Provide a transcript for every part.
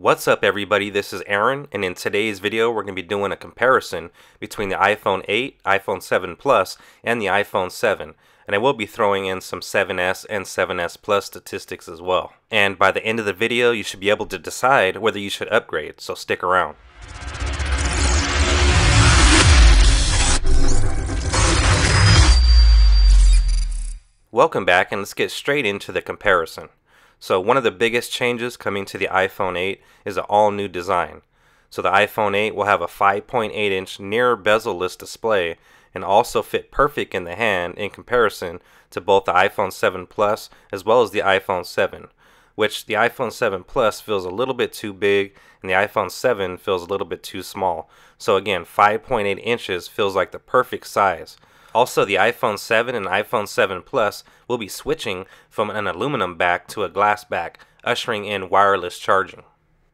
What's up everybody, this is Aaron, and in today's video we're going to be doing a comparison between the iPhone 8, iPhone 7 Plus, and the iPhone 7. And I will be throwing in some 7S and 7S Plus statistics as well. And by the end of the video you should be able to decide whether you should upgrade, so stick around. Welcome back, and let's get straight into the comparison. So one of the biggest changes coming to the iPhone 8 is an all-new design. So the iPhone 8 will have a 5.8-inch near bezel-less display and also fit perfect in the hand in comparison to both the iPhone 7 Plus as well as the iPhone 7, which the iPhone 7 Plus feels a little bit too big and the iPhone 7 feels a little bit too small. So again, 5.8 inches feels like the perfect size. Also, the iPhone 7 and iPhone 7 Plus will be switching from an aluminum back to a glass back, ushering in wireless charging.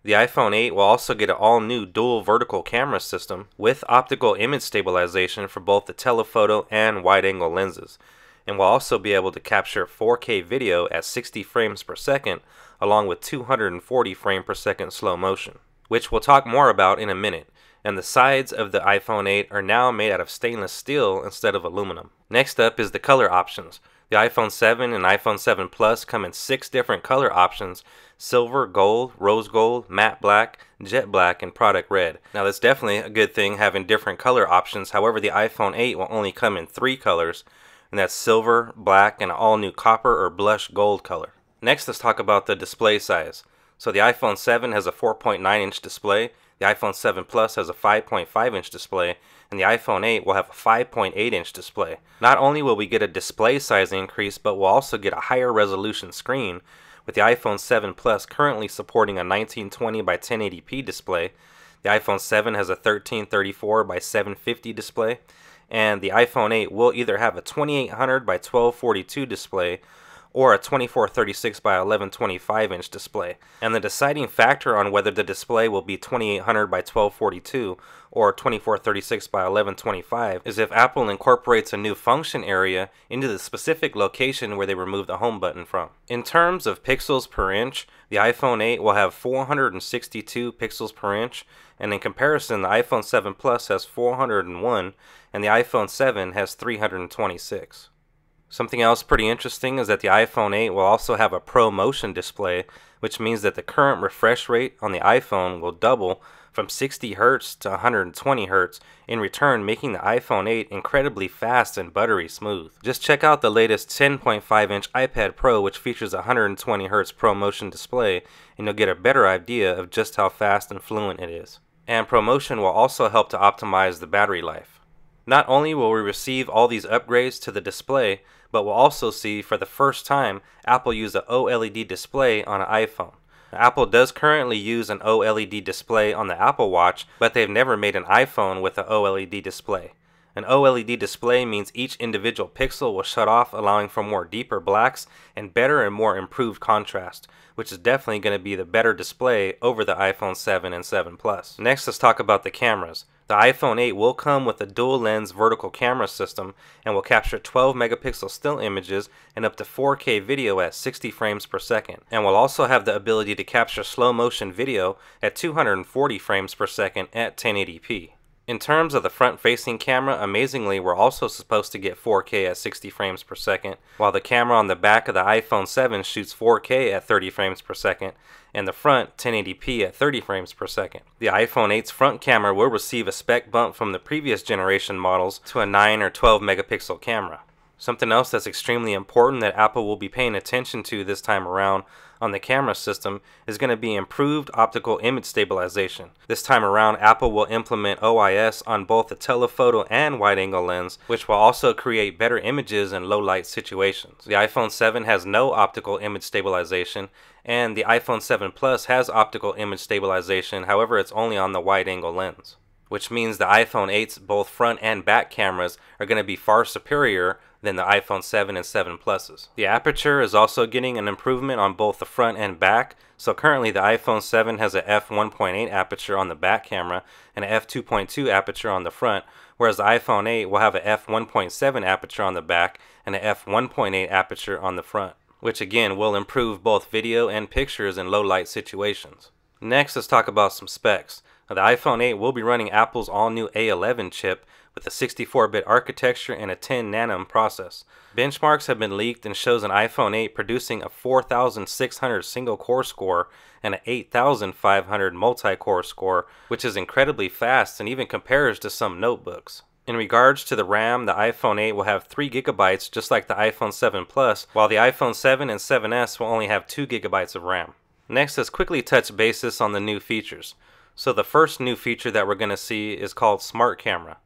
The iPhone 8 will also get an all-new dual vertical camera system with optical image stabilization for both the telephoto and wide-angle lenses, and will also be able to capture 4K video at 60 frames per second along with 240 frames per second slow motion, which we'll talk more about in a minute. And the sides of the iPhone 8 are now made out of stainless steel instead of aluminum. Next up is the color options. The iPhone 7 and iPhone 7 Plus come in 6 different color options: silver, gold, rose gold, matte black, jet black, and product red. Now that's definitely a good thing having different color options. However, the iPhone 8 will only come in 3 colors, and that's silver, black, and an all-new copper or blush gold color. Next, let's talk about the display size. So the iPhone 7 has a 4.9-inch display. The iPhone 7 Plus has a 5.5-inch display, and the iPhone 8 will have a 5.8-inch display. Not only will we get a display size increase, but we'll also get a higher resolution screen, with the iPhone 7 Plus currently supporting a 1920 by 1080p display. The iPhone 7 has a 1334 by 750 display, and the iPhone 8 will either have a 2800 by 1242 display or a 2436 by 1125-inch display. And the deciding factor on whether the display will be 2800 by 1242 or 2436 by 1125 is if Apple incorporates a new function area into the specific location where they remove the home button from. In terms of pixels per inch, the iPhone 8 will have 462 pixels per inch, and in comparison the iPhone 7 Plus has 401 and the iPhone 7 has 326. Something else pretty interesting is that the iPhone 8 will also have a Pro Motion display, which means that the current refresh rate on the iPhone will double from 60 Hz to 120 Hz, in return making the iPhone 8 incredibly fast and buttery smooth. Just check out the latest 10.5-inch iPad Pro, which features a 120 Hz Pro Motion display, and you'll get a better idea of just how fast and fluent it is. And Pro Motion will also help to optimize the battery life. Not only will we receive all these upgrades to the display, but we'll also see for the first time Apple use an OLED display on an iPhone. Apple does currently use an OLED display on the Apple Watch, but they've never made an iPhone with an OLED display. An OLED display means each individual pixel will shut off, allowing for more deeper blacks and better and more improved contrast, which is definitely going to be the better display over the iPhone 7 and 7 Plus. Next, let's talk about the cameras. The iPhone 8 will come with a dual lens vertical camera system and will capture 12 megapixel still images and up to 4K video at 60 frames per second, and will also have the ability to capture slow motion video at 240 frames per second at 1080p. In terms of the front-facing camera, amazingly, we're also supposed to get 4K at 60 frames per second, while the camera on the back of the iPhone 7 shoots 4K at 30 frames per second, and the front 1080p at 30 frames per second. The iPhone 8's front camera will receive a spec bump from the previous generation models to a 9 or 12 megapixel camera. Something else that's extremely important that Apple will be paying attention to this time around on the camera system is going to be improved optical image stabilization. This time around, Apple will implement OIS on both the telephoto and wide-angle lens, which will also create better images in low-light situations. The iPhone 7 has no optical image stabilization, and the iPhone 7 Plus has optical image stabilization, however it's only on the wide-angle lens, which means the iPhone 8's both front and back cameras are going to be far superior than the iPhone 7 and 7 Pluses. The aperture is also getting an improvement on both the front and back, so currently the iPhone 7 has a f1.8 aperture on the back camera and a f2.2 aperture on the front, whereas the iPhone 8 will have a f1.7 aperture on the back and a f1.8 aperture on the front, which again will improve both video and pictures in low light situations. Next, let's talk about some specs. Now, the iPhone 8 will be running Apple's all-new A11 chip with a 64-bit architecture and a 10 nm process. Benchmarks have been leaked and shows an iPhone 8 producing a 4,600 single-core score and an 8,500 multi-core score, which is incredibly fast and even compares to some notebooks. In regards to the RAM, the iPhone 8 will have 3 gigabytes just like the iPhone 7 Plus, while the iPhone 7 and 7S will only have 2 gigabytes of RAM. Next, let's quickly touch basis on the new features. So the first new feature that we're going to see is called Smart Camera.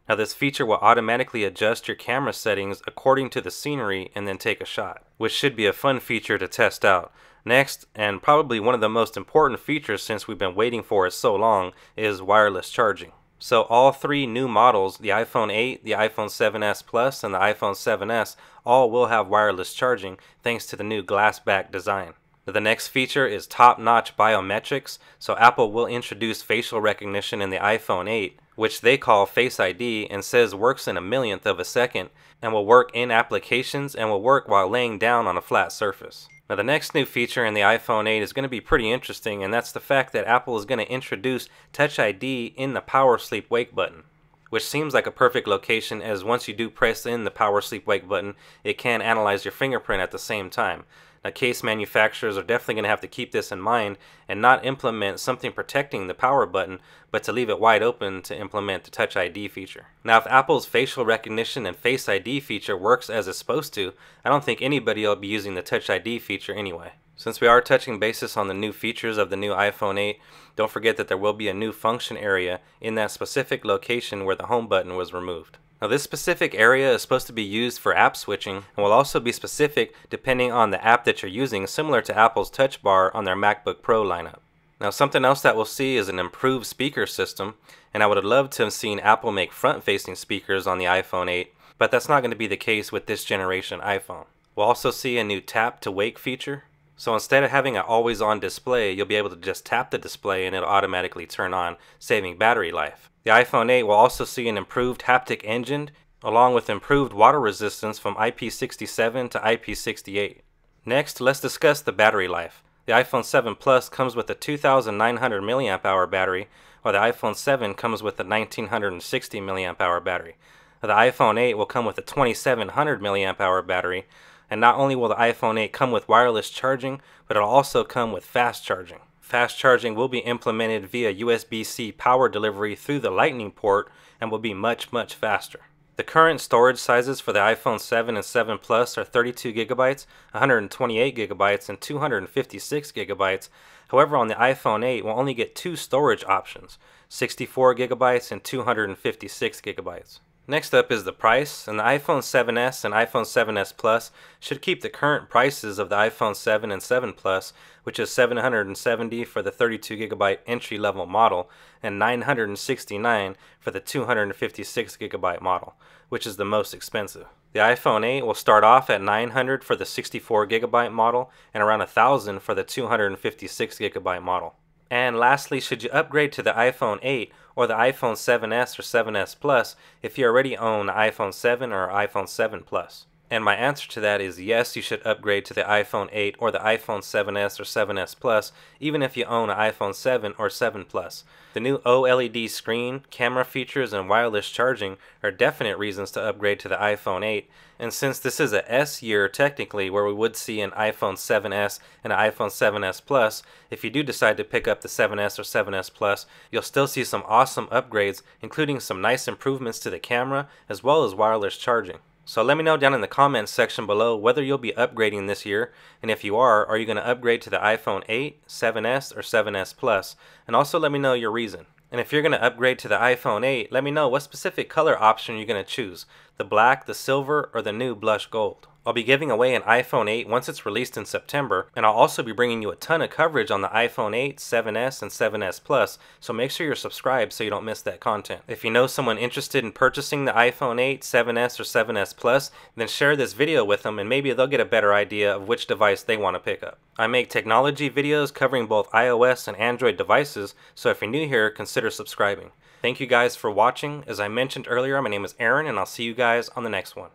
Now this feature will automatically adjust your camera settings according to the scenery and then take a shot, which should be a fun feature to test out. Next, and probably one of the most important features since we've been waiting for it so long, is wireless charging. So all three new models, the iPhone 8, the iPhone 7S Plus, and the iPhone 7S, all will have wireless charging thanks to the new glass back design. The next feature is top-notch biometrics, so Apple will introduce facial recognition in the iPhone 8, which they call Face ID and says works in a millionth of a second, and will work in applications and will work while laying down on a flat surface. Now the next new feature in the iPhone 8 is going to be pretty interesting, and that's the fact that Apple is going to introduce Touch ID in the Power Sleep Wake button, which seems like a perfect location, as once you do press in the Power Sleep Wake button, it can analyze your fingerprint at the same time. Now, case manufacturers are definitely going to have to keep this in mind and not implement something protecting the power button, but to leave it wide open to implement the Touch ID feature. Now, if Apple's facial recognition and Face ID feature works as it's supposed to, I don't think anybody will be using the Touch ID feature anyway. Since we are touching basis on the new features of the new iPhone 8, don't forget that there will be a new function area in that specific location where the home button was removed. Now this specific area is supposed to be used for app switching and will also be specific depending on the app that you're using, similar to Apple's Touch Bar on their MacBook Pro lineup. Now something else that we'll see is an improved speaker system, and I would have loved to have seen Apple make front-facing speakers on the iPhone 8, but that's not going to be the case with this generation iPhone. We'll also see a new tap to wake feature. So instead of having an always-on display, you'll be able to just tap the display and it'll automatically turn on, saving battery life. The iPhone 8 will also see an improved haptic engine, along with improved water resistance from IP67 to IP68. Next, let's discuss the battery life. The iPhone 7 Plus comes with a 2,900 mAh battery, while the iPhone 7 comes with a 1,960 mAh battery. The iPhone 8 will come with a 2,700 mAh battery, and not only will the iPhone 8 come with wireless charging, but it'll also come with fast charging. Fast charging will be implemented via USB-C power delivery through the Lightning port and will be much faster. The current storage sizes for the iPhone 7 and 7 Plus are 32 gigabytes, 128 gigabytes, and 256 gigabytes. However, on the iPhone 8, we'll only get two storage options, 64 gigabytes and 256 gigabytes. Next up is the price, and the iPhone 7S and iPhone 7S Plus should keep the current prices of the iPhone 7 and 7 Plus, which is $770 for the 32GB entry-level model and $969 for the 256GB model, which is the most expensive. The iPhone 8 will start off at $900 for the 64GB model and around $1,000 for the 256GB model. And lastly, should you upgrade to the iPhone 8 or the iPhone 7S or 7S Plus if you already own an iPhone 7 or iPhone 7 Plus? And my answer to that is yes, you should upgrade to the iPhone 8 or the iPhone 7S or 7S Plus, even if you own an iPhone 7 or 7 Plus. The new OLED screen, camera features, and wireless charging are definite reasons to upgrade to the iPhone 8. And since this is a S year technically, where we would see an iPhone 7S and an iPhone 7S Plus, if you do decide to pick up the 7S or 7S Plus, you'll still see some awesome upgrades, including some nice improvements to the camera as well as wireless charging. So let me know down in the comments section below whether you'll be upgrading this year, and if you are you going to upgrade to the iPhone 8, 7S, or 7S Plus? And also let me know your reason. And if you're going to upgrade to the iPhone 8, let me know what specific color option you're going to choose, the black, the silver, or the new blush gold. I'll be giving away an iPhone 8 once it's released in September, and I'll also be bringing you a ton of coverage on the iPhone 8, 7S, and 7S Plus, so make sure you're subscribed so you don't miss that content. If you know someone interested in purchasing the iPhone 8, 7S, or 7S Plus, then share this video with them and maybe they'll get a better idea of which device they want to pick up. I make technology videos covering both iOS and Android devices, so if you're new here, consider subscribing. Thank you guys for watching. As I mentioned earlier, my name is Aaron, and I'll see you guys on the next one.